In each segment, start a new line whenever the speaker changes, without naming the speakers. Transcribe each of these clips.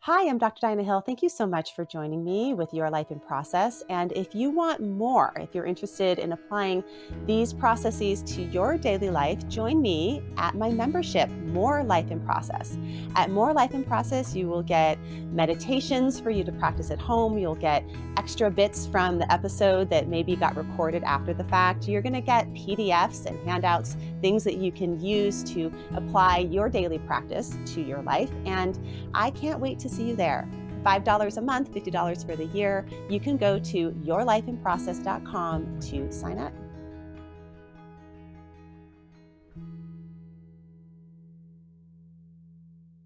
Hi, I'm Dr. Dinah Hill. Thank you so much for joining me with Your Life in Process. And if you want more, if you're interested in applying these processes to your daily life, join me at my membership, More Life in Process. At More Life in Process, you will get meditations for you to practice at home. You'll get extra bits from the episode that maybe got recorded after the fact. You're going to get PDFs and handouts, things that you can use to apply your daily practice to your life. And I can't wait to see you there. $5 a month, $50 for the year. You can go to yourlifeinprocess.com to sign up.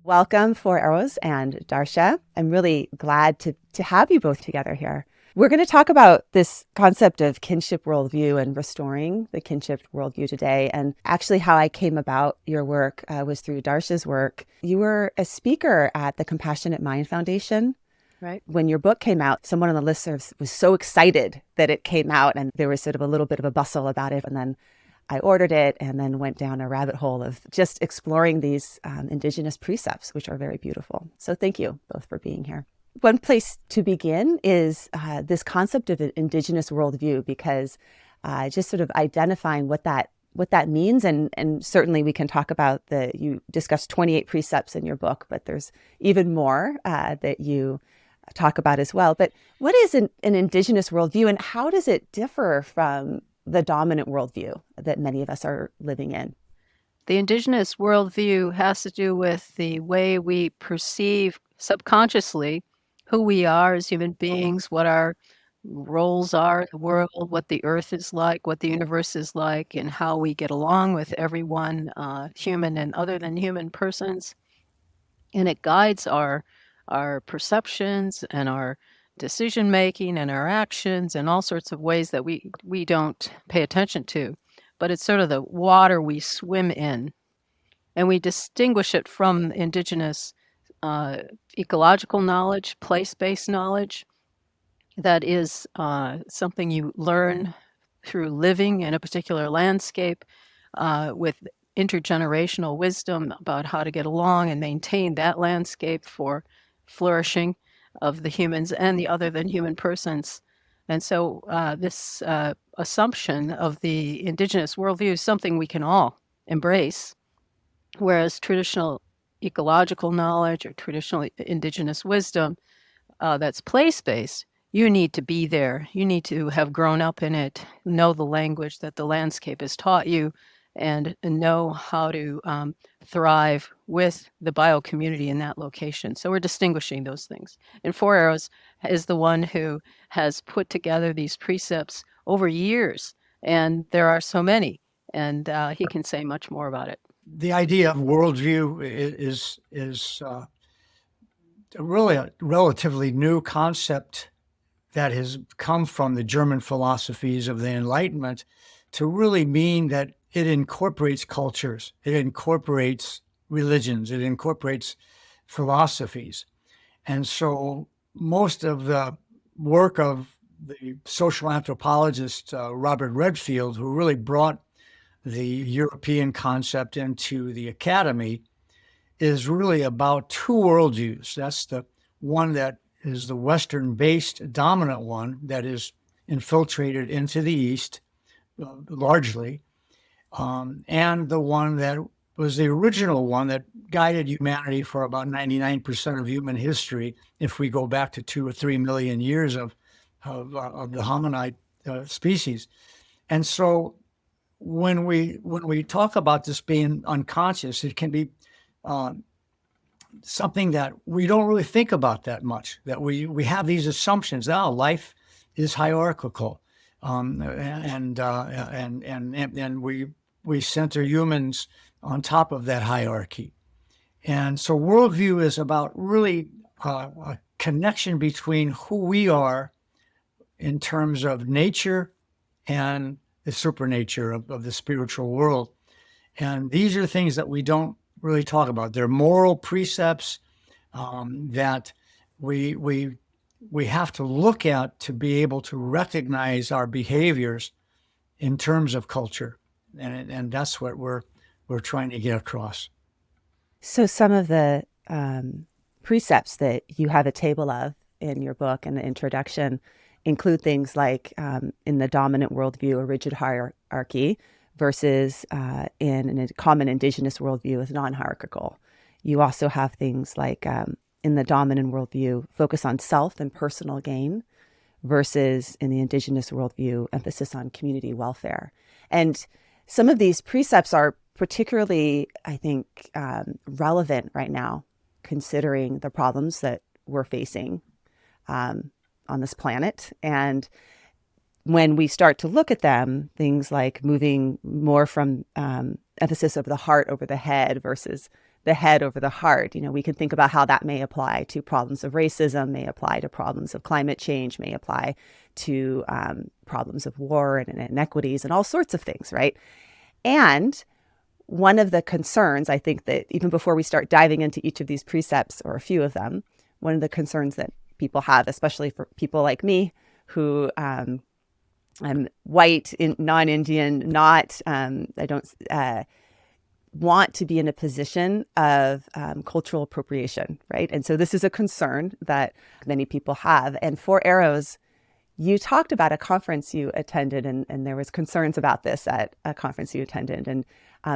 Welcome, Four Arrows and Darcia. I'm really glad to have you both together here. We're going to talk about this concept of kinship worldview and restoring the kinship worldview today. And actually how I came about your work was through Darcia's work. You were a speaker at the Compassionate Mind Foundation. Right. When your book came out, someone on the listserv was so excited that it came out, and there was sort of a little bit of a bustle about it. And then I ordered it and then went down a rabbit hole of just exploring these Indigenous precepts, which are very beautiful. So thank you both for being here. One place to begin is this concept of an Indigenous worldview, because just sort of identifying what that means, and certainly we can talk about you discussed 28 precepts in your book, but there's even more that you talk about as well. But what is an Indigenous worldview, and how does it differ from the dominant worldview that many of us are living in?
The Indigenous worldview has to do with the way we perceive subconsciously who we are as human beings, what our roles are in the world, what the earth is like, what the universe is like, and how we get along with everyone, human and other than human persons. And it guides our perceptions and our decision making and our actions in all sorts of ways that we don't pay attention to. But it's sort of the water we swim in. And we distinguish it from indigenous ecological knowledge, place-based knowledge. That is something you learn through living in a particular landscape with intergenerational wisdom about how to get along and maintain that landscape for flourishing of the humans and the other than human persons. And so this assumption of the Indigenous worldview is something we can all embrace, whereas traditional ecological knowledge or traditional indigenous wisdom that's place-based, you need to be there. You need to have grown up in it, know the language that the landscape has taught you, and know how to thrive with the bio-community in that location. So we're distinguishing those things. And Four Arrows is the one who has put together these precepts over years, and there are so many, and he can say much more about it.
The idea of worldview is really a relatively new concept that has come from the German philosophies of the Enlightenment to really mean that it incorporates cultures, it incorporates religions, it incorporates philosophies. And so most of the work of the social anthropologist Robert Redfield, who really brought the European concept into the academy, is really about two worldviews. That's the one that is the Western-based dominant one that is infiltrated into the East largely, and the one that was the original one that guided humanity for about 99% of human history, if we go back to 2 or 3 million years of the hominid species. And so when we talk about this being unconscious, it can be something that we don't really think about that much, that we have these assumptions. Life is hierarchical, and we center humans on top of that hierarchy. And so worldview is about really a connection between who we are in terms of nature and the supernature of the spiritual world. And these are things that we don't really talk about. They're moral precepts that we have to look at to be able to recognize our behaviors in terms of culture, and that's what we're trying to get across.
So some of the precepts that you have a table of in your book in the introduction include things like in the dominant worldview, a rigid hierarchy versus in a common indigenous worldview is non-hierarchical. You also have things like in the dominant worldview, focus on self and personal gain versus in the indigenous worldview, emphasis on community welfare. And some of these precepts are particularly, I think, relevant right now, considering the problems that we're facing on this planet. And when we start to look at them, things like moving more from emphasis of the heart over the head versus the head over the heart, we can think about how that may apply to problems of racism, may apply to problems of climate change, may apply to problems of war and inequities and all sorts of things, right? And one of the concerns, I think that even before we start diving into each of these precepts or a few of them, one of the concerns that people have, especially for people like me who I'm white, non-Indian, I don't want to be in a position of cultural appropriation, right? And so this is a concern that many people have. And For Arrows, you talked about a conference you attended, and there was concerns about this at a conference you attended, and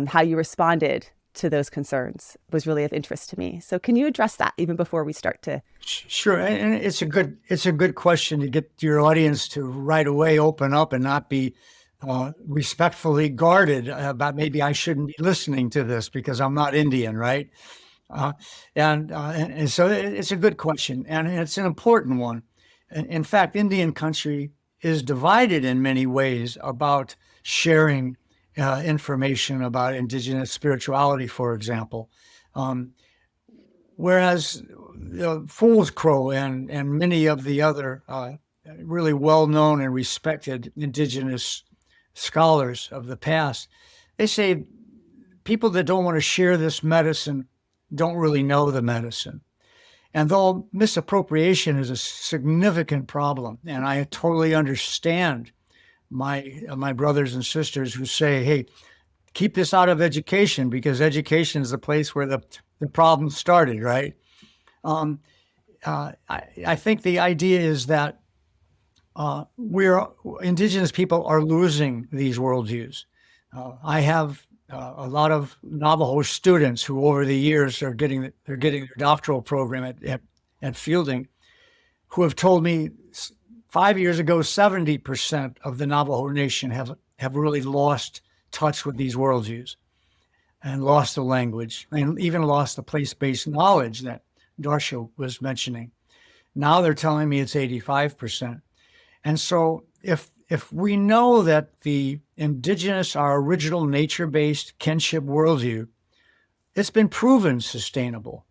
how you responded to those concerns was really of interest to me. So can you address that even before we start to?
Sure, and it's a good question to get your audience to right away open up and not be respectfully guarded about maybe I shouldn't be listening to this because I'm not Indian, right? And so it's a good question, and it's an important one. In fact, Indian country is divided in many ways about sharing information about indigenous spirituality, for example. Whereas Fool's Crow and many of the other really well-known and respected indigenous scholars of the past, they say people that don't want to share this medicine don't really know the medicine. And though misappropriation is a significant problem, and I totally understand my brothers and sisters who say, hey, keep this out of education because education is the place where the problem started, right? I think the idea is that indigenous people are losing these worldviews. I have a lot of Navajo students who over the years are getting their doctoral program at Fielding, who have told me 5 years ago, 70% of the Navajo Nation have really lost touch with these worldviews and lost the language and even lost the place-based knowledge that Darcia was mentioning. Now they're telling me it's 85%. And so if we know that the indigenous, our original nature-based kinship worldview, it's been proven sustainable.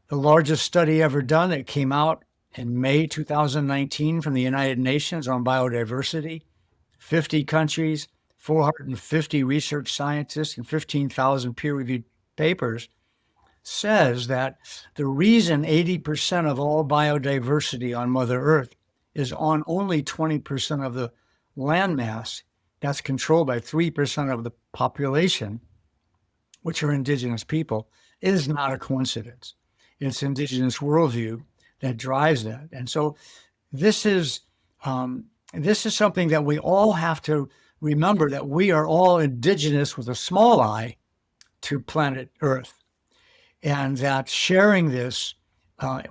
The largest study ever done that came out in May 2019 from the United Nations on biodiversity, 50 countries, 450 research scientists, and 15,000 peer-reviewed papers, says that the reason 80% of all biodiversity on Mother Earth is on only 20% of the landmass that's controlled by 3% of the population, which are indigenous people, is not a coincidence. It's indigenous worldview that drives that. And so this is something that we all have to remember, that we are all indigenous with a small I to planet Earth. And that sharing this,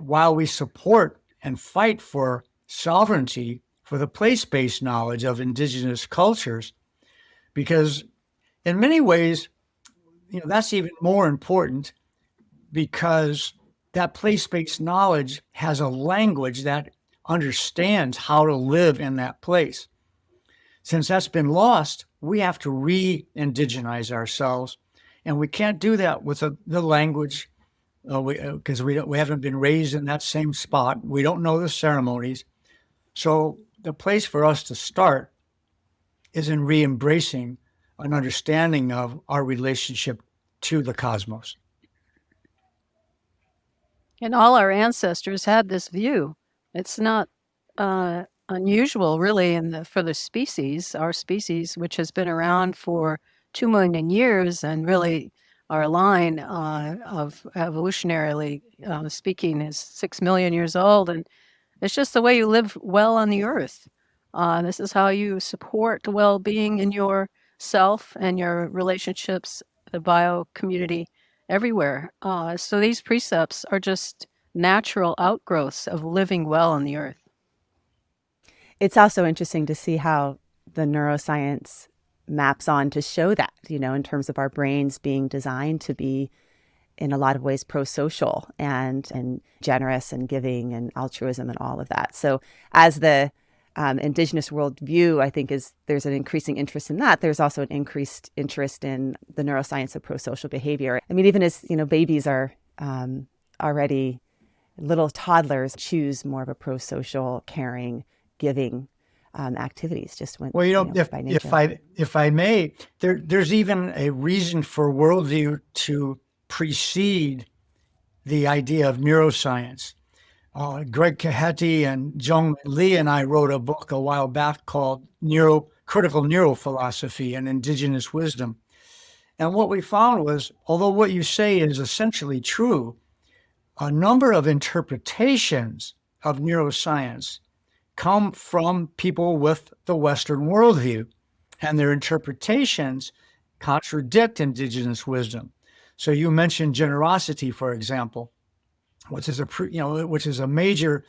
while we support and fight for sovereignty, for the place-based knowledge of indigenous cultures, because in many ways, that's even more important, because that place-based knowledge has a language that understands how to live in that place. Since that's been lost, we have to re-indigenize ourselves, and we can't do that with the language because we haven't been raised in that same spot. We don't know the ceremonies. So the place for us to start is in re-embracing an understanding of our relationship to the cosmos.
And all our ancestors had this view. It's not unusual, really, for the species, our species, which has been around for 2 million years and really our line of evolutionarily speaking is 6 million years old, and it's just the way you live well on the earth. This is how you support well-being in yourself and your relationships, the bio community, everywhere. So these precepts are just natural outgrowths of living well on the earth.
It's also interesting to see how the neuroscience maps on to show that, in terms of our brains being designed to be in a lot of ways pro-social and generous and giving and altruism and all of that. So as the Indigenous worldview, I think there's an increasing interest in that. There's also an increased interest in the neuroscience of pro-social behavior. I mean, even as, babies are already little toddlers choose more of a pro-social, caring, giving activities just when, by nature.
If I may, there's even a reason for worldview to precede the idea of neuroscience. Greg Cahetti and Jung Lee and I wrote a book a while back called Critical Neurophilosophy and Indigenous Wisdom. And what we found was, although what you say is essentially true, a number of interpretations of neuroscience come from people with the Western worldview, and their interpretations contradict Indigenous wisdom. So you mentioned generosity, for example, which is a major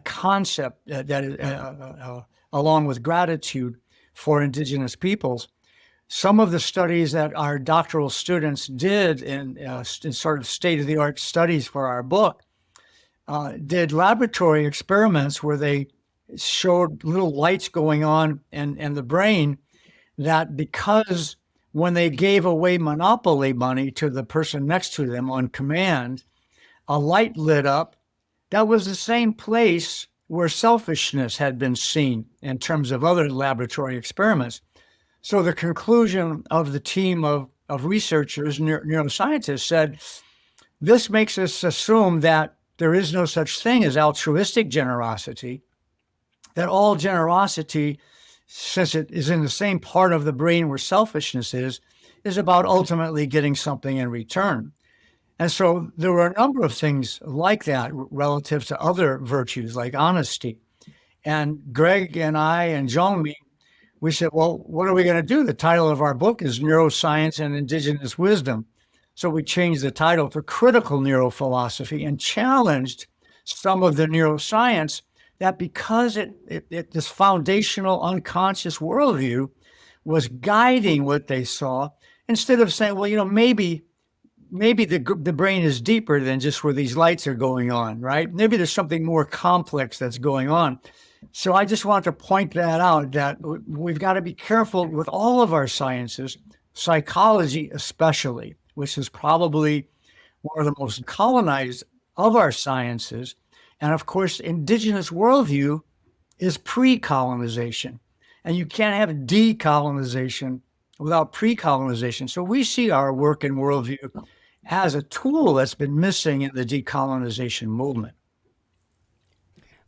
concept that is, along with gratitude for Indigenous peoples. Some of the studies that our doctoral students did in sort of state-of-the-art studies for our book did laboratory experiments where they showed little lights going on in the brain, that because when they gave away monopoly money to the person next to them on command, a light lit up. That was the same place where selfishness had been seen in terms of other laboratory experiments. So the conclusion of the team of researchers, neuroscientists, said, this makes us assume that there is no such thing as altruistic generosity, that all generosity, since it is in the same part of the brain where selfishness is about ultimately getting something in return. And so there were a number of things like that relative to other virtues like honesty. And Greg and I and Jung, we said, well, what are we going to do? The title of our book is Neuroscience and Indigenous Wisdom. So we changed the title to Critical Neurophilosophy and challenged some of the neuroscience that because this foundational unconscious worldview was guiding what they saw, instead of saying, well, maybe the brain is deeper than just where these lights are going on, right? Maybe there's something more complex that's going on. So I just want to point that out, that we've got to be careful with all of our sciences, psychology especially, which is probably one of the most colonized of our sciences. And of course, Indigenous worldview is pre-colonization. And you can't have decolonization without pre-colonization. So we see our work in worldview as a tool that's been missing in the decolonization movement.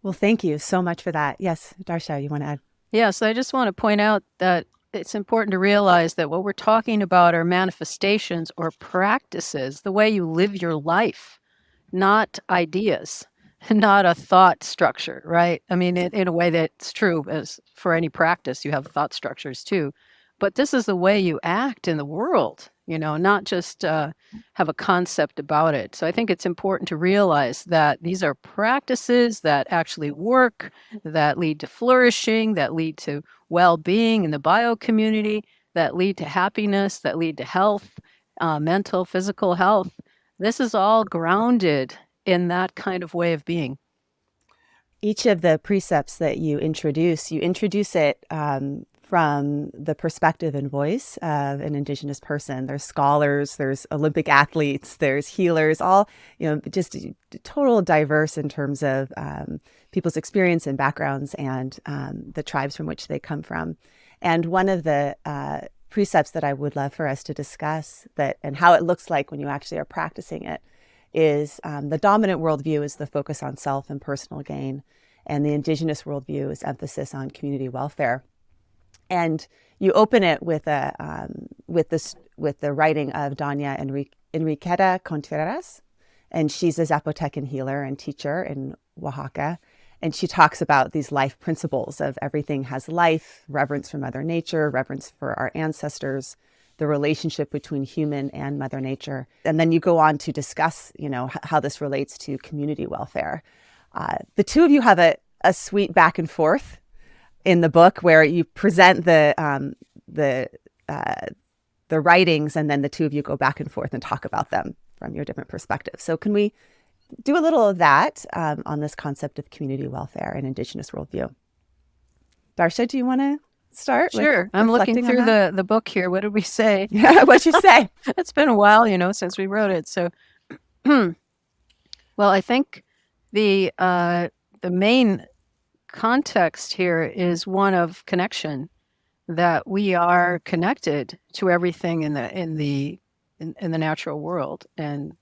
Well, thank you so much for that. Yes, Darcia, you want to add?
Yes, I just want to point out that it's important to realize that what we're talking about are manifestations or practices, the way you live your life, not ideas, not a thought structure, right? I mean, in a way that's true, as for any practice, you have thought structures too. But this is the way you act in the world, not just have a concept about it. So I think it's important to realize that these are practices that actually work, that lead to flourishing, that lead to well-being in the bio community, that lead to happiness, that lead to health, mental, physical health. This is all grounded in that kind of way of being.
Each of the precepts that you introduce it from the perspective and voice of an Indigenous person. There's scholars, there's Olympic athletes, there's healers, all, just total diverse in terms of people's experience and backgrounds and the tribes from which they come from. And one of the precepts that I would love for us to discuss and how it looks like when you actually are practicing it is the dominant worldview is the focus on self and personal gain, and the Indigenous worldview is emphasis on community welfare. And you open it with with the writing of Doña Enriqueta Contreras. And she's a Zapotecan healer and teacher in Oaxaca. And she talks about these life principles of everything has life, reverence for Mother Nature, reverence for our ancestors, the relationship between human and Mother Nature. And then you go on to discuss, how this relates to community welfare. The two of you have a sweet back and forth in the book where you present the writings, and then the two of you go back and forth and talk about them from your different perspectives. So can we do a little of that on this concept of community welfare and Indigenous worldview? Darcia, do you want to start?
Sure. I'm looking through the book here. What did we say?
Yeah, what'd you say?
It's been a while, since we wrote it. So, well, I think the main context here is one of connection, that we are connected to everything in the natural world, and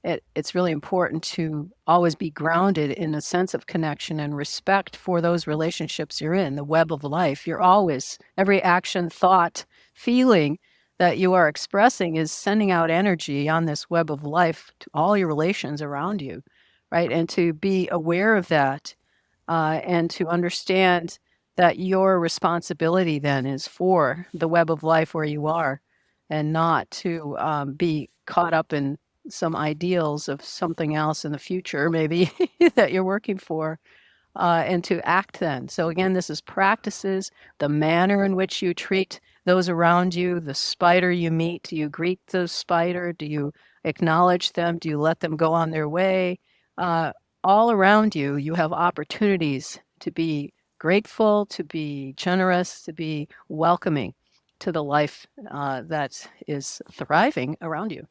it's really important to always be grounded in a sense of connection and respect for those relationships you're in, the web of life. You're always, every action, thought, feeling that you are expressing is sending out energy on this web of life to all your relations around you, right? And to be aware of that and to understand that your responsibility then is for the web of life where you are, and not to be caught up in some ideals of something else in the future, maybe, that you're working for, and to act then. So again, this is practices, the manner in which you treat those around you, the spider you meet. Do you greet the spider? Do you acknowledge them? Do you let them go on their way? All around you, you have opportunities to be grateful, to be generous, to be welcoming to the life that is thriving around you.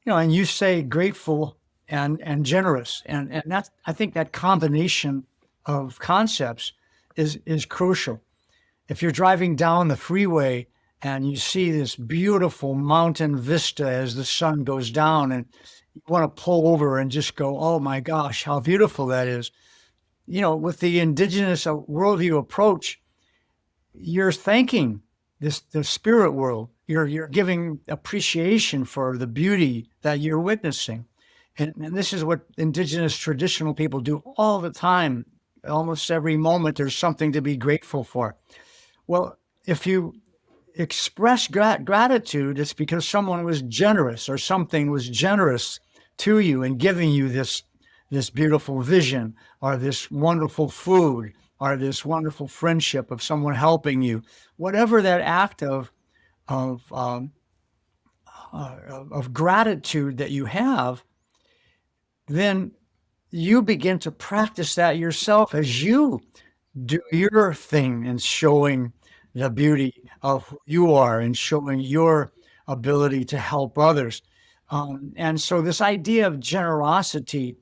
And you say grateful and generous, and that's, I think that combination of concepts is crucial. If you're driving down the freeway and you see this beautiful mountain vista as the sun goes down, and you want to pull over and just go, oh my gosh, how beautiful that is. With the Indigenous worldview approach, you're thanking the spirit world. You're giving appreciation for the beauty that you're witnessing. And this is what Indigenous traditional people do all the time. Almost every moment, there's something to be grateful for. Well, if you express gratitude, it's because someone was generous or something was generous to you in giving you this beautiful vision, or this wonderful food, or this wonderful friendship of someone helping you. Whatever that act of gratitude that you have, then you begin to practice that yourself as you do your thing in showing the beauty of who you are and showing your ability to help others. And so this idea of generosity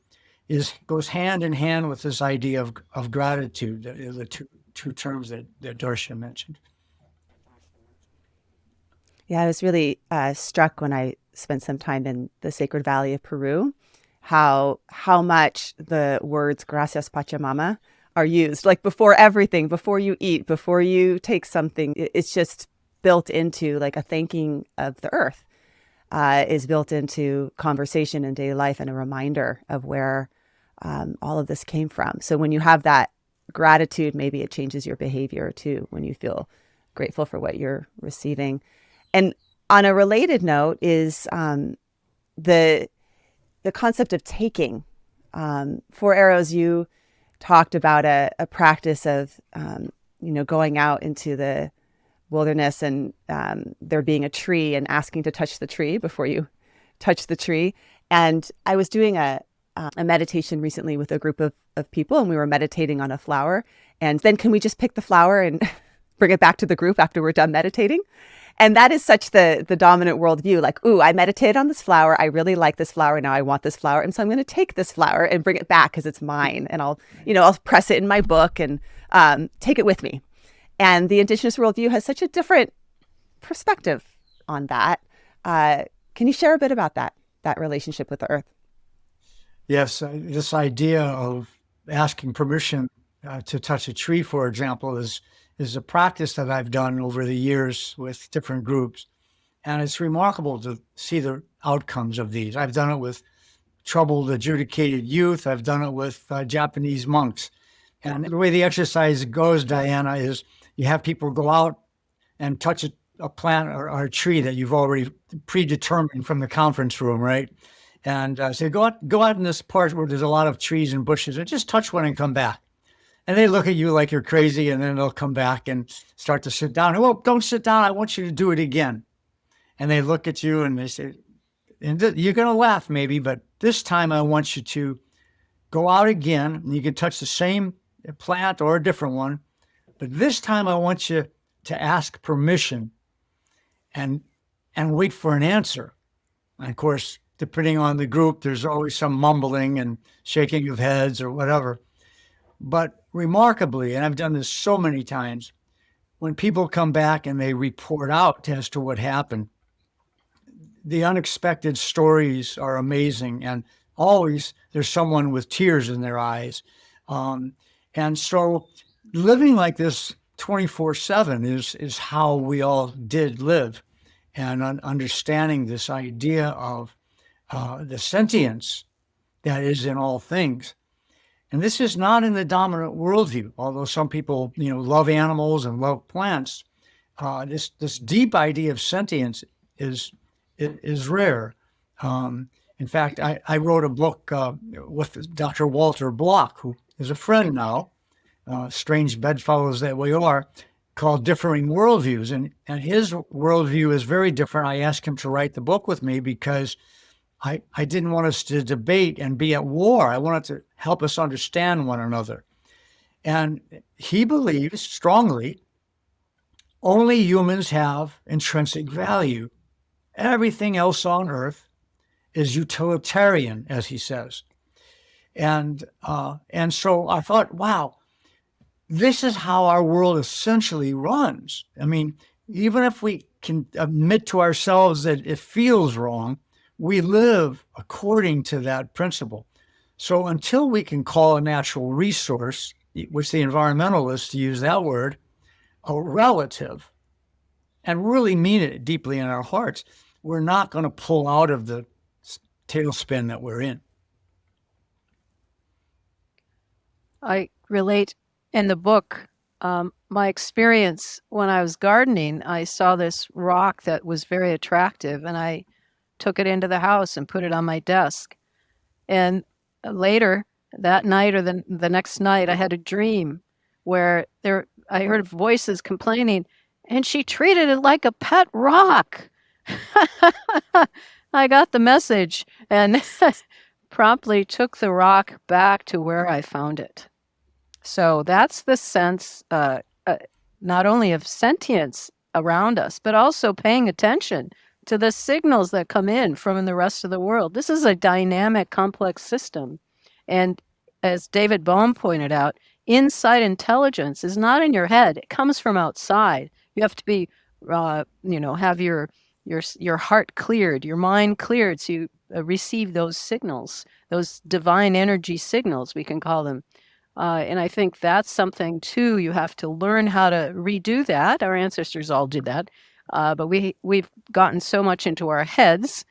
goes hand in hand with this idea of gratitude, the two terms that Darcia mentioned.
Yeah, I was really struck when I spent some time in the Sacred Valley of Peru, how much the words "Gracias Pachamama" are used, like before everything, before you eat, before you take something. It's just built into, like, a thanking of the earth is built into conversation in daily life, and a reminder of where all of this came from. So when you have that gratitude, maybe it changes your behavior too, when you feel grateful for what you're receiving. And on a related note is the concept of taking. 4 Arrows, you talked about a practice of going out into the wilderness and there being a tree and asking to touch the tree before you touch the tree. And I was doing a meditation recently with a group of people, and we were meditating on a flower. And then, can we just pick the flower and bring it back to the group after we're done meditating? And that is such the dominant worldview. Like, ooh, I meditated on this flower. I really like this flower. Now I want this flower. And so I'm going to take this flower and bring it back because it's mine. And I'll press it in my book and take it with me. And the Indigenous worldview has such a different perspective on that. Can you share a bit about that relationship with the earth?
Yes, this idea of asking permission to touch a tree, for example, is a practice that I've done over the years with different groups. And it's remarkable to see the outcomes of these. I've done it with troubled, adjudicated youth. I've done it with Japanese monks. And the way the exercise goes, Diana, is you have people go out and touch a plant or a tree that you've already predetermined from the conference room, right? And say, go out in this part where there's a lot of trees and bushes and just touch one and come back. And they look at you like you're crazy, and then they'll come back and start to sit down. Well, don't sit down. I want you to do it again. And they look at you and they say, and you're going to laugh maybe, but this time I want you to go out again, and you can touch the same plant or a different one. But this time I want you to ask permission and wait for an answer. And of course, depending on the group, there's always some mumbling and shaking of heads or whatever. But remarkably, and I've done this so many times, when people come back and they report out as to what happened, the unexpected stories are amazing. And always there's someone with tears in their eyes. And so living like this 24/7 is how we all did live. And understanding this idea of the sentience that is in all things. And this is not in the dominant worldview, although some people, love animals and love plants. This deep idea of sentience is rare. In fact, I wrote a book with Dr. Walter Block, who is a friend now, strange bedfellows that we are, called Differing Worldviews. And his worldview is very different. I asked him to write the book with me because I didn't want us to debate and be at war. I wanted to help us understand one another. And he believes strongly only humans have intrinsic value. Everything else on earth is utilitarian, as he says. And so I thought, wow, this is how our world essentially runs. I mean, even if we can admit to ourselves that it feels wrong, we live according to that principle. So until we can call a natural resource, which the environmentalists use that word, a relative, and really mean it deeply in our hearts, we're not going to pull out of the tailspin that we're in.
I relate in the book, my experience when I was gardening, I saw this rock that was very attractive, and I took it into the house and put it on my desk. And later that night or the next night, I had a dream where I heard voices complaining, and she treated it like a pet rock. I got the message and promptly took the rock back to where I found it. So that's the sense, not only of sentience around us, but also paying attention to the signals that come in from the rest of the world. This is a dynamic, complex system. And as David Bohm pointed out, inside intelligence is not in your head. It comes from outside. You have to be, have your heart cleared, your mind cleared, so you receive those signals, those divine energy signals, we can call them. And I think that's something, too, you have to learn how to redo that. Our ancestors all did that. But we've gotten so much into our heads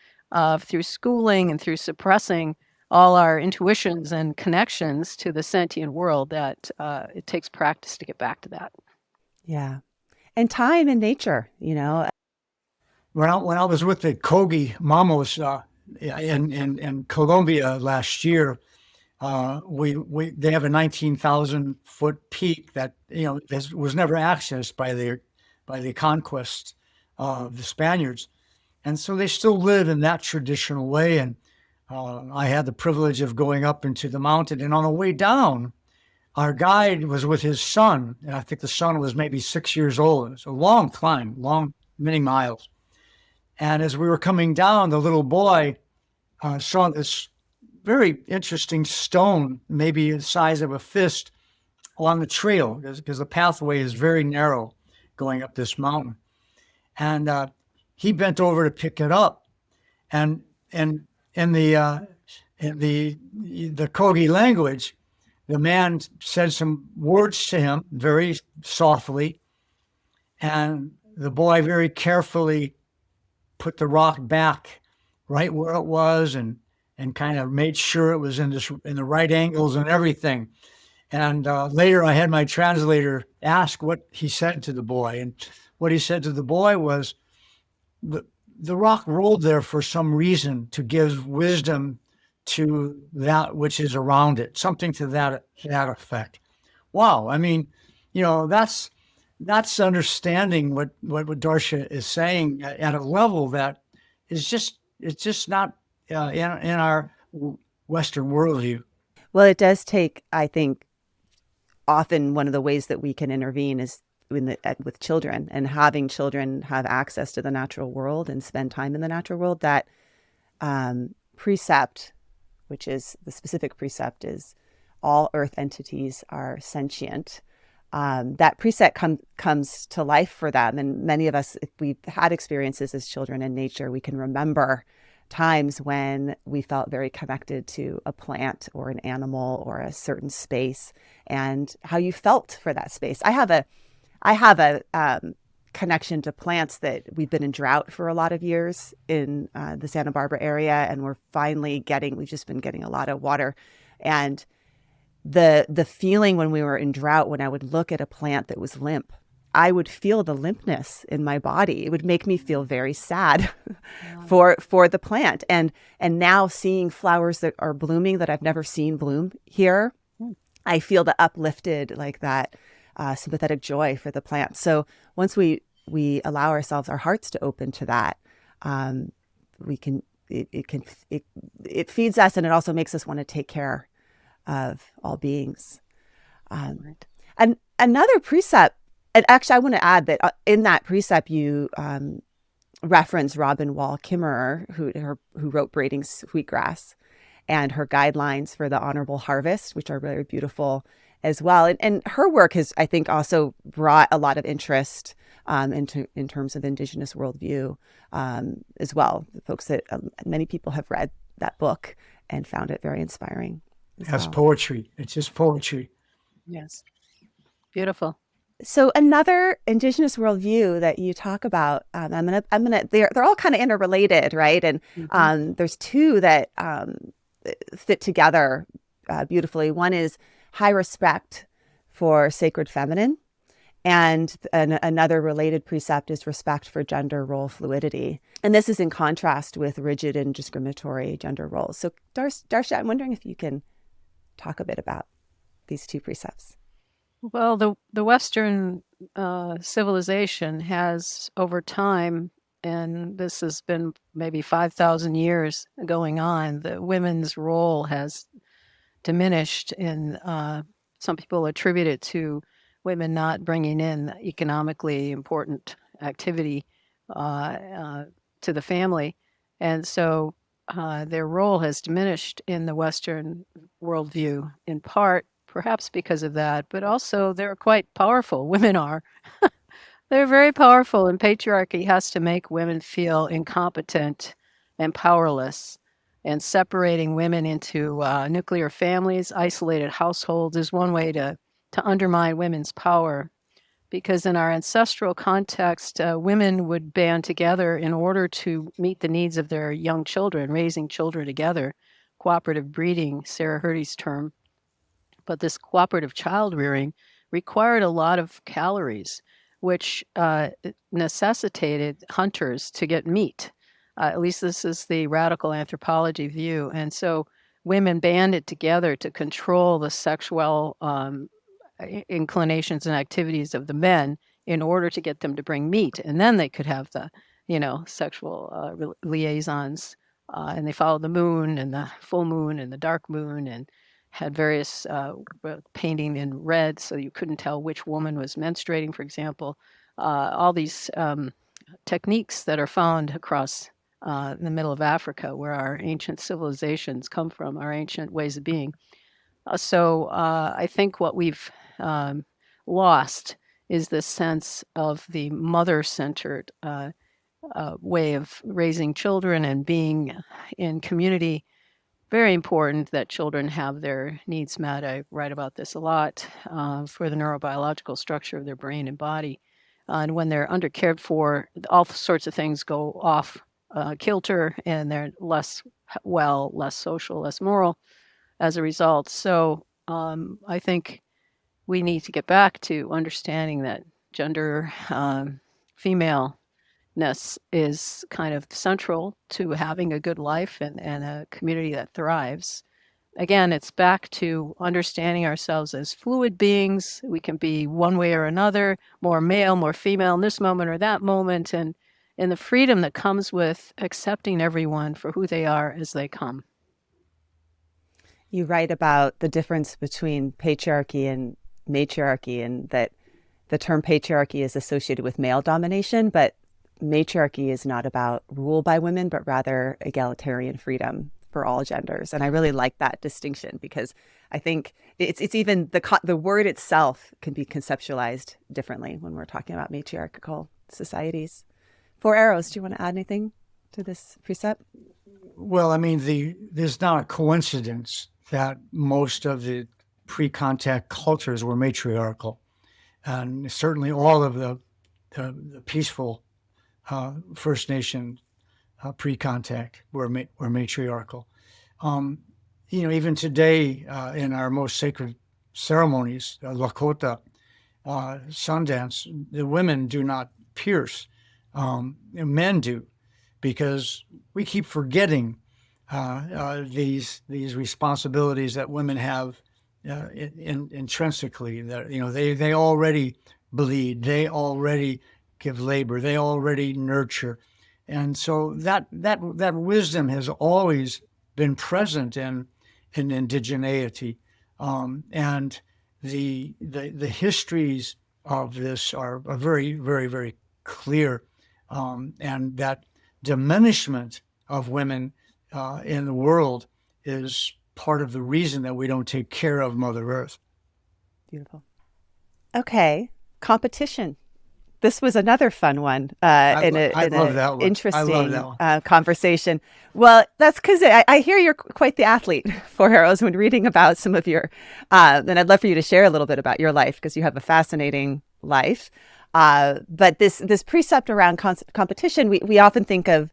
through schooling and through suppressing all our intuitions and connections to the sentient world that it takes practice to get back to that.
Yeah. And time and nature, When
I was with the Kogi Mamos in Colombia last year, they have a 19,000 foot peak that was never accessed by the conquest of the Spaniards, and so they still live in that traditional way. And I had the privilege of going up into the mountain, and on the way down, our guide was with his son, and I think the son was maybe 6 years old. It's a long climb, many miles. And as we were coming down, the little boy saw this very interesting stone, maybe the size of a fist, along the trail, because the pathway is very narrow going up this mountain. And he bent over to pick it up, and in the Kogi language, the man said some words to him very softly, and the boy very carefully put the rock back right where it was and kind of made sure it was in the right angles and everything. And later I had my translator ask what he said to the boy. And what he said to the boy was, the rock rolled there for some reason, to give wisdom to that which is around it, something to that effect. Wow. I mean, that's understanding what Darcia is saying at a level that is it's just not in our Western worldview.
Well, it does take, I think, often one of the ways that we can intervene is with children, and having children have access to the natural world and spend time in the natural world. That precept, which is the specific precept, is all earth entities are sentient. That precept comes to life for them. And many of us, if we've had experiences as children in nature, we can remember times when we felt very connected to a plant or an animal or a certain space, and how you felt for that space. I have a connection to plants that we've been in drought for a lot of years in the Santa Barbara area, and we've just been getting a lot of water. And the feeling when we were in drought, when I would look at a plant that was limp, I would feel the limpness in my body. It would make me feel very sad for the plant. And now seeing flowers that are blooming that I've never seen bloom here, I feel the uplifted, like that sympathetic joy for the plant. So once we allow ourselves, our hearts to open to that, it feeds us, and it also makes us want to take care of all beings. And another precept, and actually I want to add that in that precept you reference Robin Wall Kimmerer, who wrote Braiding Sweetgrass, and her guidelines for the honorable harvest, which are really beautiful as well. And her work has, I think, also brought a lot of interest in terms of Indigenous worldview as well. The folks that many people have read that book and found it very inspiring.
That's poetry. It's just poetry.
Yes. Beautiful.
So another Indigenous worldview that you talk about, they're all kind of interrelated, right? And there's two that fit together beautifully. One is high respect for sacred feminine, and another related precept is respect for gender role fluidity. And this is in contrast with rigid and discriminatory gender roles. So Darcia, I'm wondering if you can talk a bit about these two precepts.
Well, the Western civilization has, over time, and this has been maybe 5,000 years going on, the women's role has diminished, and some people attribute it to women not bringing in economically important activity to the family. And so their role has diminished in the Western worldview, in part perhaps because of that, but also they're quite powerful. Women are. They're very powerful, and patriarchy has to make women feel incompetent and powerless. And separating women into nuclear families, isolated households, is one way to undermine women's power. Because in our ancestral context, women would band together in order to meet the needs of their young children, raising children together. Cooperative breeding, Sarah Hrdy's term. But this cooperative child rearing required a lot of calories, which necessitated hunters to get meat. At least this is the radical anthropology view. And so women banded together to control the sexual inclinations and activities of the men in order to get them to bring meat. And then they could have the, sexual liaisons. And they followed the moon and the full moon and the dark moon, and had various painting in red so you couldn't tell which woman was menstruating, for example. All these techniques that are found across the middle of Africa, where our ancient civilizations come from, our ancient ways of being. So I think what we've lost is this sense of the mother-centered way of raising children and being in community. Very important that children have their needs met. I write about this a lot for the neurobiological structure of their brain and body. And when they're undercared for, all sorts of things go off kilter, and they're less less social, less moral as a result. So I think we need to get back to understanding that gender, femaleness is kind of central to having a good life and a community that thrives. Again, it's back to understanding ourselves as fluid beings. We can be one way or another, more male, more female in this moment or that moment, and the freedom that comes with accepting everyone for who they are as they come.
You write about the difference between patriarchy and matriarchy, and that the term patriarchy is associated with male domination, but matriarchy is not about rule by women, but rather egalitarian freedom for all genders. And I really like that distinction, because I think it's even the word itself can be conceptualized differently when we're talking about matriarchal societies. Four Arrows, do you want to add anything to this precept?
Well, I mean, there's not a coincidence that most of the pre-contact cultures were matriarchal, and certainly all of the peaceful First Nation pre-contact were matriarchal. Even today in our most sacred ceremonies, Lakota Sundance, the women do not pierce, men do, because we keep forgetting these responsibilities that women have intrinsically. That they already bleed, they already give labor, they already nurture, and so that wisdom has always been present in indigeneity, and the histories of this are very, very, very clear, and that diminishment of women in the world is part of the reason that we don't take care of Mother Earth.
Beautiful. Okay, competition. This was another fun one in an interesting conversation. Well, that's because I hear you're quite the athlete, Four Arrows, when reading about some of your, and I'd love for you to share a little bit about your life, because you have a fascinating life. But this precept around competition, we often think of,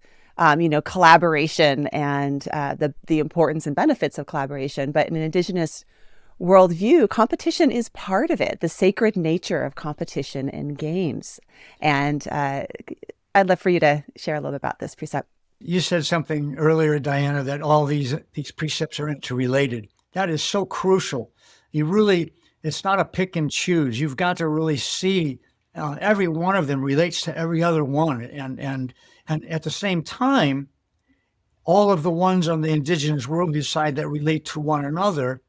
collaboration and the importance and benefits of collaboration. But in an Indigenous worldview, competition is part of it, the sacred nature of competition in games. And I'd love for you to share a little bit about this precept.
You said something earlier, Diana, that all these precepts are interrelated. That is so crucial. It's not a pick and choose. You've got to really see every one of them relates to every other one. And at the same time, all of the ones on the Indigenous worldview side that relate to one another,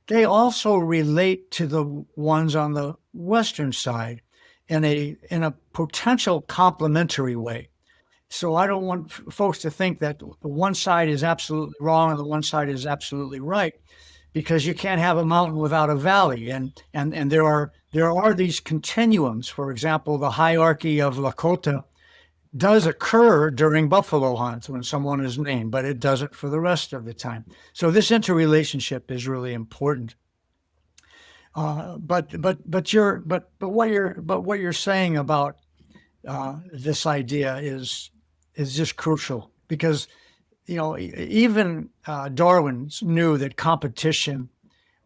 they also relate to the ones on the Western side in a potential complementary way. So I don't want folks to think that the one side is absolutely wrong and the one side is absolutely right, because you can't have a mountain without a valley. And there are these continuums. For example, the hierarchy of Lakota does occur during buffalo hunts when someone is named, but it doesn't for the rest of the time. So this interrelationship is really important. But what you're saying about this idea is just crucial, because even Darwin knew that competition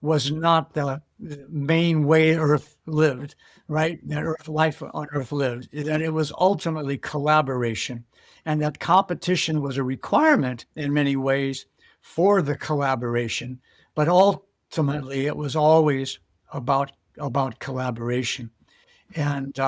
was not the main way Earth lived, right? That life on Earth lived, that it was ultimately collaboration, and that competition was a requirement in many ways for the collaboration, but ultimately it was always about collaboration. And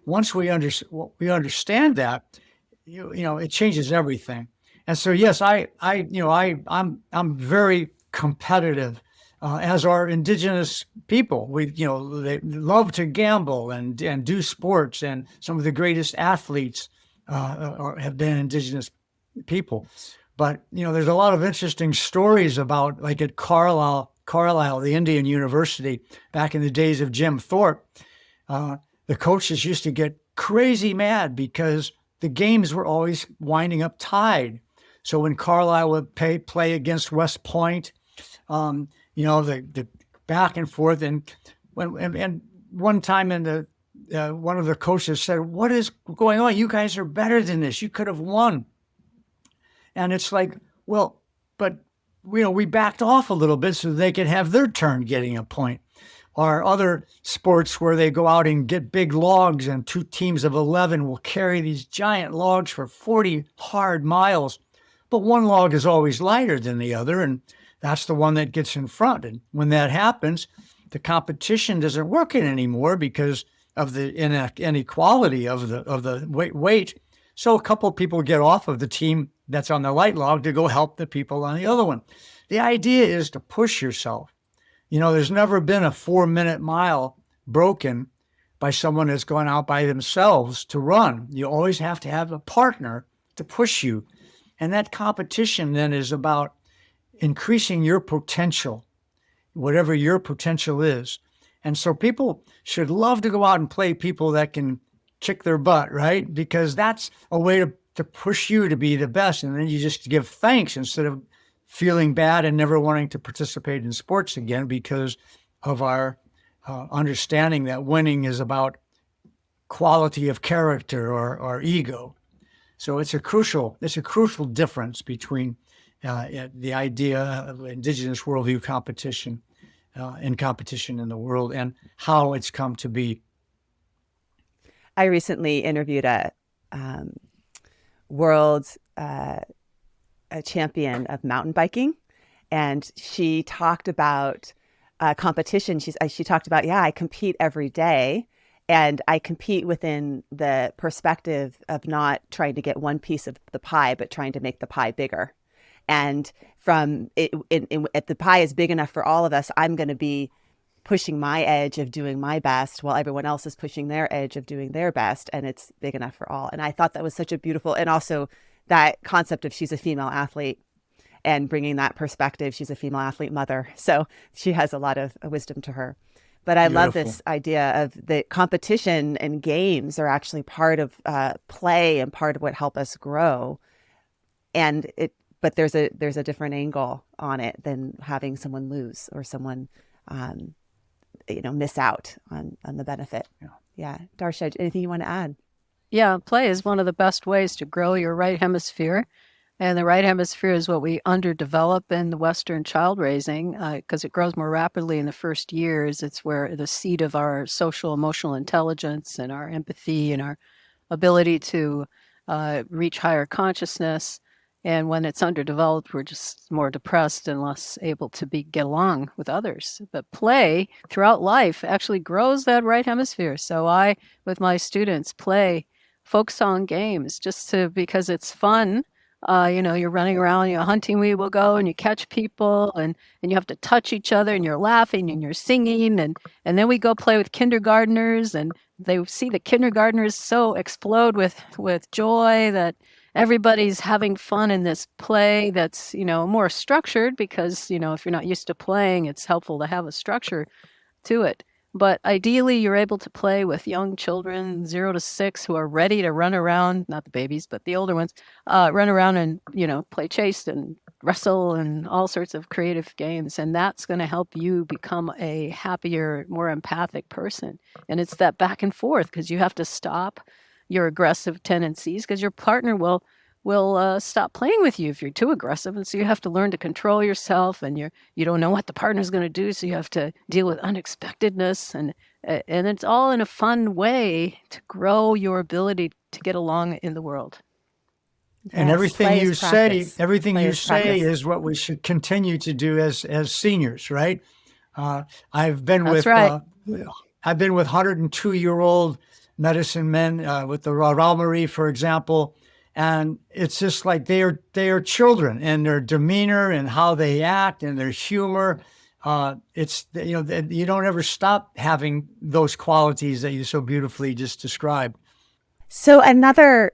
once we understand that, it changes everything. And so, yes, I'm very competitive. As are Indigenous people, they love to gamble and do sports, and some of the greatest athletes have been Indigenous people. But there's a lot of interesting stories about, like at Carlisle, the Indian University, back in the days of Jim Thorpe. The coaches used to get crazy mad because the games were always winding up tied. So when Carlisle would play against West Point, the back and forth, and one time one of the coaches said, "What is going on? You guys are better than this. You could have won." And it's like, well, but we backed off a little bit so they could have their turn getting a point. Or other sports where they go out and get big logs and 2 teams of 11 will carry these giant logs for 40 hard miles. But one log is always lighter than the other, and that's the one that gets in front. And when that happens, the competition doesn't work anymore because of the inequality of the weight. So a couple of people get off of the team that's on the light log to go help the people on the other one. The idea is to push yourself. There's never been a 4-minute mile broken by someone that's gone out by themselves to run. You always have to have a partner to push you. And that competition then is about increasing your potential, whatever your potential is. And so people should love to go out and play people that can kick their butt, right? Because that's a way to push you to be the best. And then you just give thanks instead of feeling bad and never wanting to participate in sports again because of our understanding that winning is about quality of character or ego. So it's a crucial difference between the idea of Indigenous worldview competition and competition in the world and how it's come to be.
I recently interviewed a world a champion of mountain biking, and she talked about competition. She talked about, I compete every day, and I compete within the perspective of not trying to get one piece of the pie, but trying to make the pie bigger. And if the pie is big enough for all of us, I'm going to be pushing my edge of doing my best while everyone else is pushing their edge of doing their best, and it's big enough for all. And I thought that was such a beautiful, and also that concept of she's a female athlete and bringing that perspective. She's a female athlete mother, so she has a lot of wisdom to her. But I love this idea of the competition and games are actually part of play and part of what help us grow. But there's a different angle on it than having someone lose or someone miss out on the benefit. Yeah. Darcia, anything you want to add?
Yeah, play is one of the best ways to grow your right hemisphere. And the right hemisphere is what we underdevelop in the Western child raising because it grows more rapidly in the first years. It's where the seat of our social emotional intelligence and our empathy and our ability to reach higher consciousness. And when it's underdeveloped, we're just more depressed and less able to get along with others. But play throughout life actually grows that right hemisphere. So I, with my students, play folk song games because it's fun. You're running around, hunting we will go, and you catch people, and you have to touch each other, and you're laughing, and you're singing, and then we go play with kindergartners, and they see the kindergartners so explode with joy that everybody's having fun in this play that's, more structured because, if you're not used to playing, it's helpful to have a structure to it. But ideally, you're able to play with young children, 0 to 6, who are ready to run around, not the babies, but the older ones, run around and, play chase and wrestle and all sorts of creative games. And that's going to help you become a happier, more empathic person. And it's that back and forth because you have to stop your aggressive tendencies because your partner will stop playing with you if you're too aggressive. And so you have to learn to control yourself, and you don't know what the partner's going to do. So you have to deal with unexpectedness, and it's all in a fun way to grow your ability to get along in the world.
And everything you say is what we should continue to do as seniors, right? I've been with 102-year-old medicine men with the Ralmarie, for example. And it's just like they are children, and their demeanor and how they act and their humor. You don't ever stop having those qualities that you so beautifully just described.
So another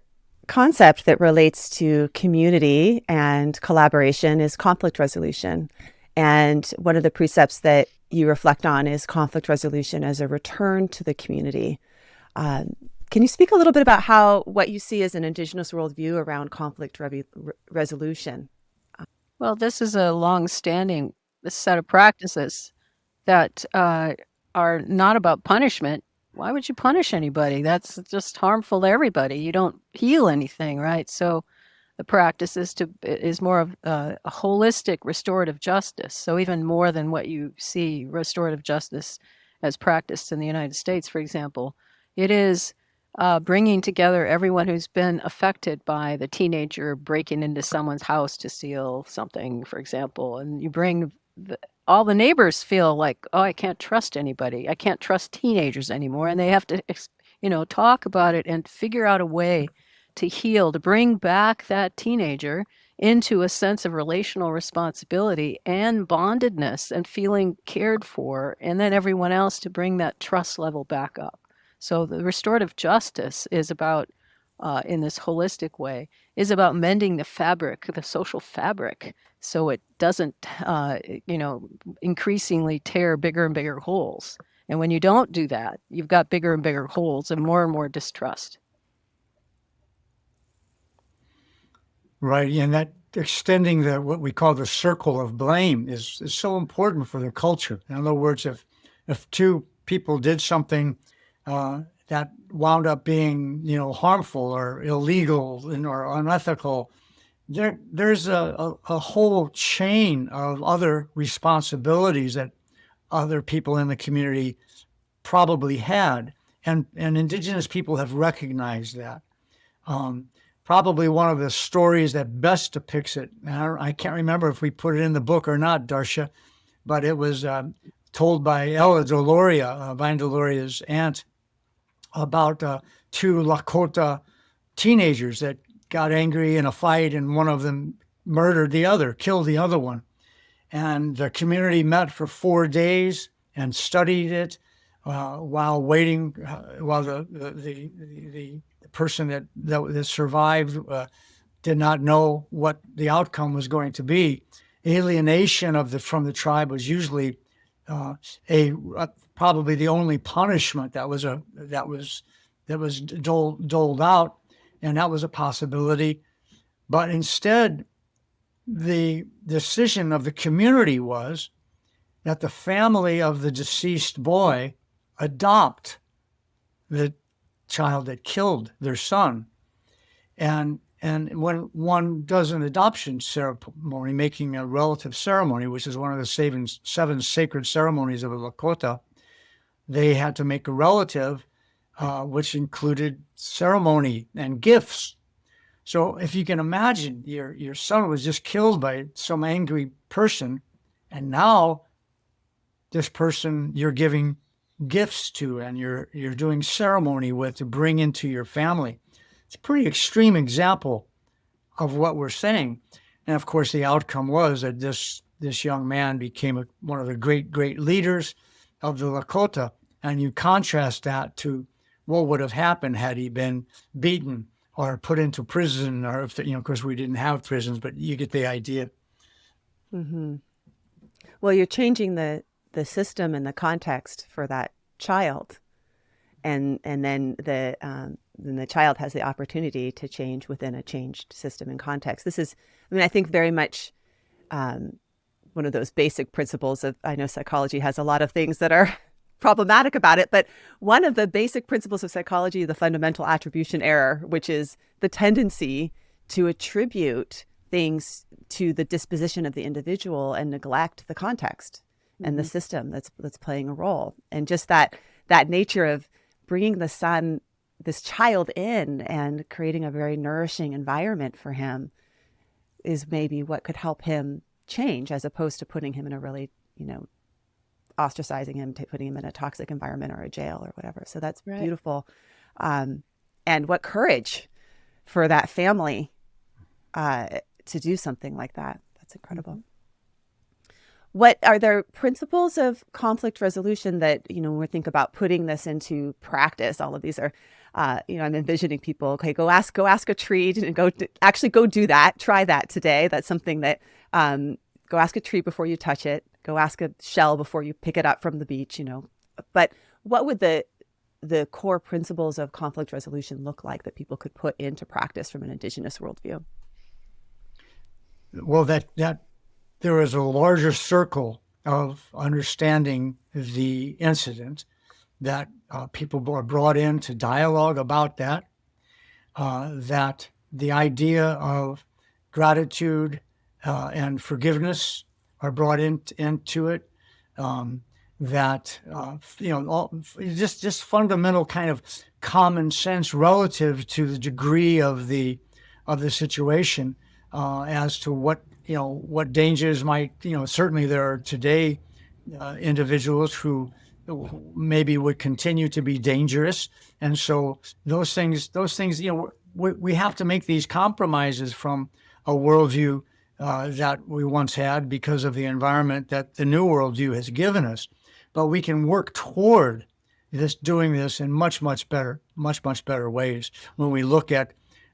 concept that relates to community and collaboration is conflict resolution. And one of the precepts that you reflect on is conflict resolution as a return to the community. Can you speak a little bit about what you see as an Indigenous worldview around conflict resolution?
Well, this is a long-standing set of practices that are not about punishment. Why would you punish anybody? That's just harmful to everybody. You don't heal anything, right? So the practice is more of a holistic restorative justice. So even more than what you see restorative justice as practiced in the United States, for example, it is bringing together everyone who's been affected by the teenager breaking into someone's house to steal something, for example, and you bring all the neighbors feel like, oh, I can't trust anybody. I can't trust teenagers anymore, and they have to, talk about it and figure out a way to heal, to bring back that teenager into a sense of relational responsibility and bondedness and feeling cared for, and then everyone else to bring that trust level back up. So the restorative justice is about, in this holistic way, is about mending the fabric, the social fabric, so it doesn't, increasingly tear bigger and bigger holes. And when you don't do that, you've got bigger and bigger holes and more distrust.
Right, and that extending what we call the circle of blame is so important for the culture. In other words, if two people did something that wound up being, harmful or illegal or unethical, there's a whole chain of other responsibilities that other people in the community probably had, and Indigenous people have recognized that. Probably one of the stories that best depicts it, and I can't remember if we put it in the book or not, Darcia, but it was told by Ella Deloria, Vine Deloria's aunt, about two Lakota teenagers that got angry in a fight, and one of them murdered the other, killed the other one. And the community met for 4 days and studied it while waiting, while the person that survived did not know what the outcome was going to be. Alienation from the tribe was usually probably the only punishment that was doled out, and that was a possibility. But instead, the decision of the community was that the family of the deceased boy adopt the child that killed their son. And when one does an adoption ceremony, making a relative ceremony, which is one of the seven sacred ceremonies of a Lakota, they had to make a relative, which included ceremony and gifts. So if you can imagine, your son was just killed by some angry person, and now this person you're giving gifts to and you're doing ceremony with to bring into your family. It's a pretty extreme example of what we're saying. And of course, the outcome was that this young man became one of the great leaders of the Lakota. And you contrast that to what would have happened had he been beaten or put into prison, or if, of course we didn't have prisons, but you get the idea.
Mm-hmm. Well, you're changing the system and the context for that child, and then the child has the opportunity to change within a changed system and context. This is, I think, very much one of those basic principles of, I know psychology has a lot of things that are problematic about it, but one of the basic principles of psychology, the fundamental attribution error, which is the tendency to attribute things to the disposition of the individual and neglect the context and the system that's playing a role. And just that nature of bringing this child in and creating a very nourishing environment for him is maybe what could help him change, as opposed to putting him in a really, ostracizing him, putting him in a toxic environment or a jail or whatever. So that's right. Beautiful. And what courage for that family to do something like that. That's incredible. What are there principles of conflict resolution that, when we think about putting this into practice? All of these are, I'm envisioning people, okay, go ask a tree and go do that. Try that today. That's something that, go ask a tree before you touch it. Go ask a shell before you pick it up from the beach, But what would the core principles of conflict resolution look like that people could put into practice from an Indigenous worldview?
Well, that there is a larger circle of understanding the incident, that people are brought in to dialogue about that, that the idea of gratitude and forgiveness are brought into it. That just fundamental kind of common sense relative to the degree of the situation, as to what dangers might, certainly there are today individuals who maybe would continue to be dangerous, and so those things we have to make these compromises from a worldview that we once had because of the environment that the new worldview has given us. But we can work toward doing this in much better ways. When we look at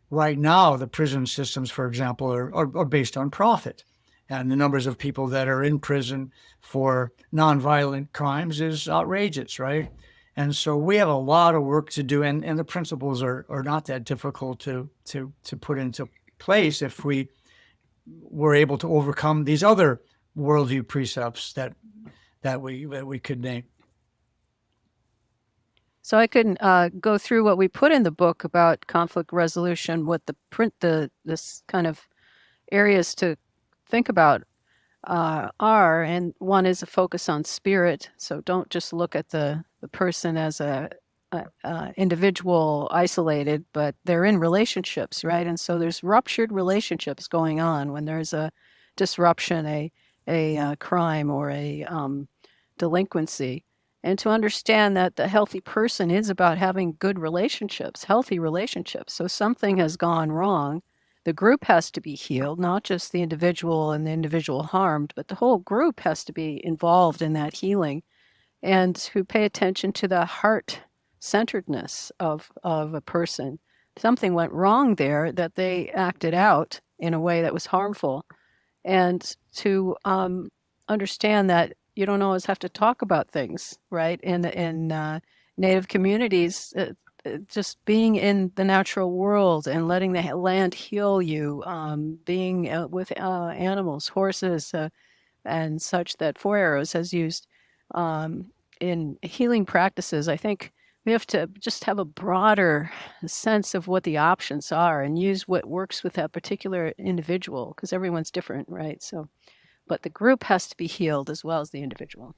right now, the prison systems, for example, are based on profit. And the numbers of people that are in prison for nonviolent crimes is outrageous, right? And so we have a lot of work to do, and the principles are not that difficult to put into place if we were able to overcome these other worldview precepts that we could name.
So I can go through what we put in the book about conflict resolution, what this kind of areas to think about are, and one is a focus on spirit. So don't just look at the person as a individual isolated, but they're in relationships, right? And so there's ruptured relationships going on when there's a disruption, a crime or a delinquency. And to understand that the healthy person is about having good relationships, healthy relationships. So something has gone wrong. The group has to be healed, not just the individual and the individual harmed, but the whole group has to be involved in that healing, and to pay attention to the heart-centeredness of a person. Something went wrong there, that they acted out in a way that was harmful. And to understand that you don't always have to talk about things, right? In Native communities, just being in the natural world and letting the land heal you, being with animals, horses, and such that Four Arrows has used in healing practices. I think we have to just have a broader sense of what the options are and use what works with that particular individual, because everyone's different, right? So, but the group has to be healed as well as the individual.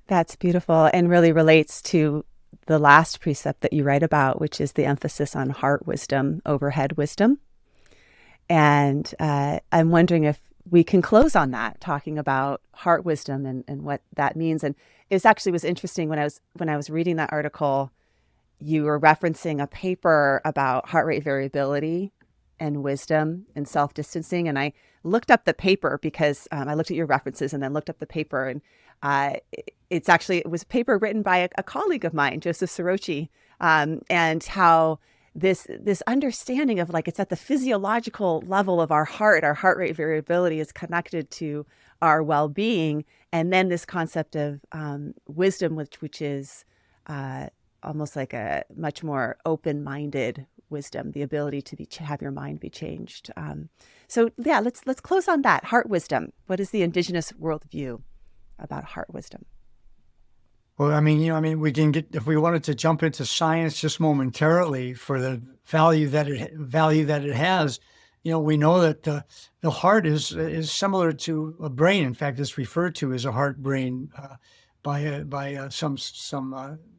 That's beautiful and really relates to the last precept that you write about, which is the emphasis on heart wisdom over head wisdom. And I'm wondering if we can close on that, talking about heart wisdom and what that means. And it was interesting when I was reading that article, you were referencing a paper about heart rate variability and wisdom and self-distancing. And I looked up the paper because I looked at your references and then looked up the paper. And it was a paper written by a colleague of mine, Joseph Sorochi, and how this understanding of, like, it's at the physiological level of our heart rate variability is connected to our well-being. And then this concept of wisdom, which is almost like a much more open-minded wisdom, the ability to have your mind be changed. So yeah, let's close on that. Heart wisdom. What is the Indigenous worldview about heart wisdom?
Well, we can get, if we wanted to jump into science just momentarily for the value that it has. We know that the heart is similar to a brain. In fact, it's referred to as a heart brain by some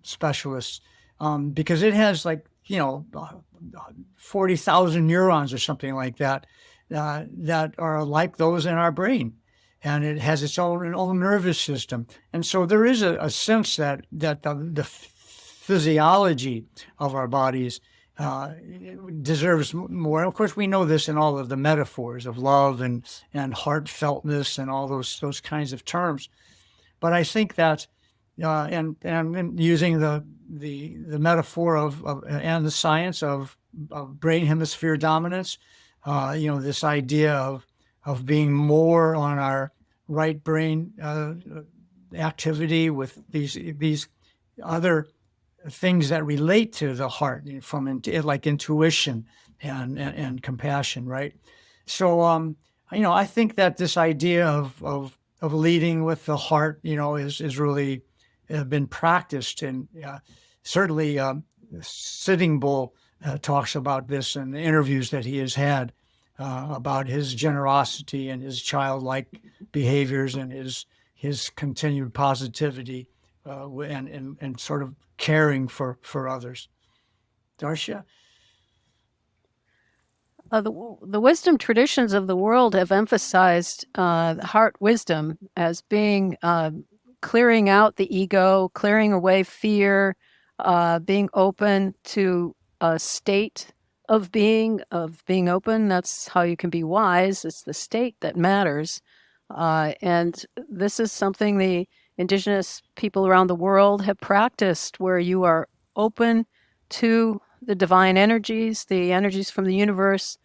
specialists, because it has 40,000 neurons or something like that that are like those in our brain. And it has its own nervous system. And so there is a sense that the physiology of our bodies deserves more. Of course, we know this in all of the metaphors of love and heartfeltness and all those kinds of terms. But I think that, and using the metaphor of and the science of brain hemisphere dominance, this idea of being more on our right brain activity with these other things that relate to the heart, from like intuition and compassion, right? So I think that this idea of leading with the heart, is really been practiced, and certainly Sitting Bull talks about this in the interviews that he has had about his generosity and his childlike behaviors and his continued positivity and sort of caring for others. Darcia?
The wisdom traditions of the world have emphasized heart wisdom as being clearing out the ego, clearing away fear, being open to a state of being open. That's how you can be wise. It's the state that matters. And this is something the indigenous people around the world have practiced, where you are open to the divine energies, the energies from the universe,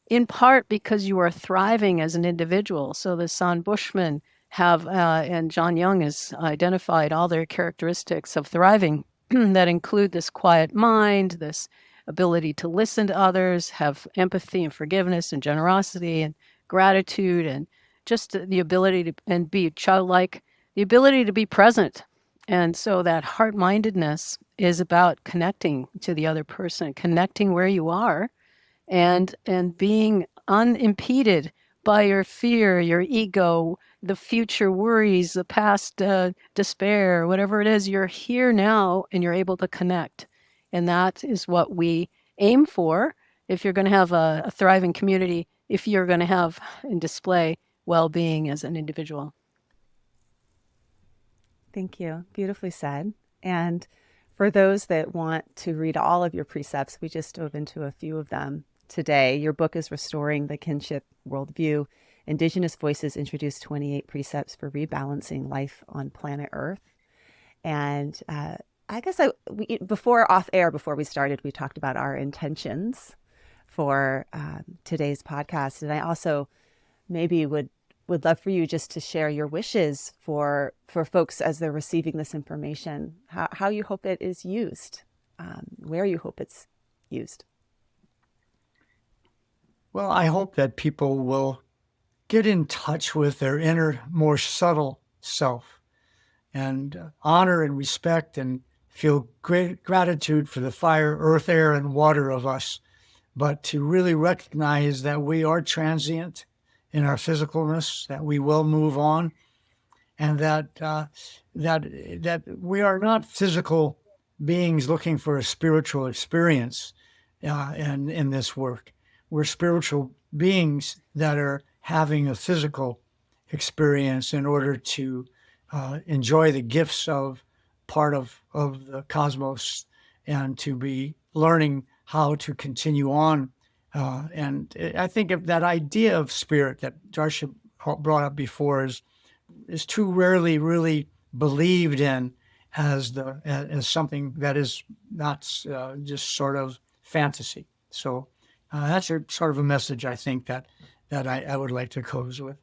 in part because you are thriving as an individual. So the San Bushmen have, and John Young has identified all their characteristics of thriving that include this quiet mind, this ability to listen to others, have empathy and forgiveness and generosity and gratitude, and just the ability to and be childlike, the ability to be present. And so that heart-mindedness is about connecting to the other person, connecting where you are, and being unimpeded by your fear, your ego, the future worries, the past despair, whatever it is. You're here now and you're able to connect. And that is what we aim for if you're going to have a thriving community, if you're going to have and display well-being as an individual.
Thank you. Beautifully said. And for those that want to read all of your precepts, we just dove into a few of them today. Your book is Restoring the Kinship Worldview. Indigenous Voices introduce 28 precepts for rebalancing life on planet Earth. And I guess before we started, we talked about our intentions for today's podcast. And I also maybe would love for you just to share your wishes for folks as they're receiving this information, how you hope it is used, where you hope it's used.
Well, I hope that people will get in touch with their inner, more subtle self and honor and respect and feel great gratitude for the fire, earth, air, and water of us, but to really recognize that we are transient in our physicalness, that we will move on, and that we are not physical beings looking for a spiritual experience in this work. We're spiritual beings that are having a physical experience in order to enjoy the gifts of part of the cosmos and to be learning how to continue on. And I think of that idea of spirit that Darcia brought up before is too rarely really believed in as something that is not just sort of fantasy. So that's sort of a message I think that I would like to close with.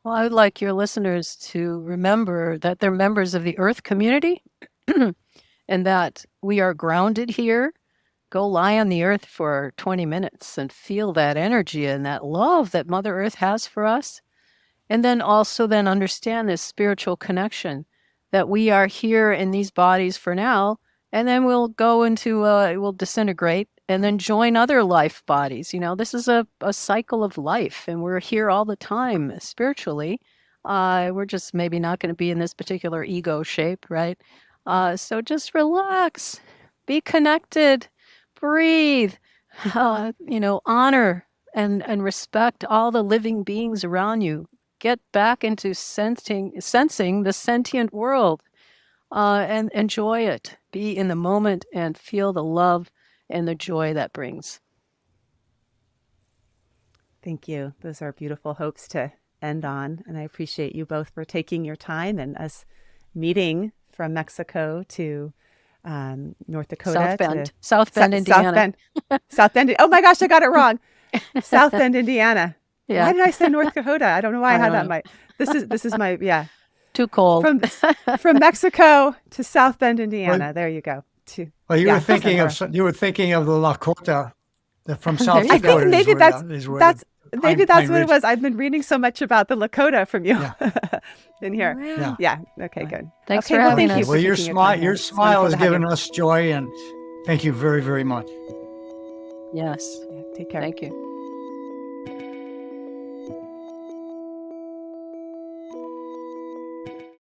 Well, I would like your listeners to remember that they're members of the Earth community and that we are grounded here. Go lie on the earth for 20 minutes and feel that energy and that love that Mother Earth has for us. And then also understand this spiritual connection, that we are here in these bodies for now, and then we'll go into, we'll disintegrate and then join other life bodies. You know, this is a cycle of life, and we're here all the time spiritually. We're just maybe not going to be in this particular ego shape, right? So just relax, be connected, breathe, honor and respect all the living beings around you. Get back into sensing the sentient world and enjoy it. Be in the moment and feel the love and the joy that brings.
Thank you. Those are beautiful hopes to end on. And I appreciate you both for taking your time and us meeting from Mexico to North Dakota.
South Bend, Indiana.
South Bend. Oh my gosh, I got it wrong. South Bend, Indiana.
Yeah.
Why did I say North Dakota? I don't know why I had that. This is my, yeah.
Too cold.
From Mexico to South Bend, Indiana. There you go.
Well, you were thinking of the Lakota from South Dakota.
I think maybe that's what it was. I've been reading so much about the Lakota from you in here. Yeah. Okay, good.
Thanks for having us.
Well, your smile has given us joy, and Thank you very, very much.
Yes.
Yeah, take care.
Thank you.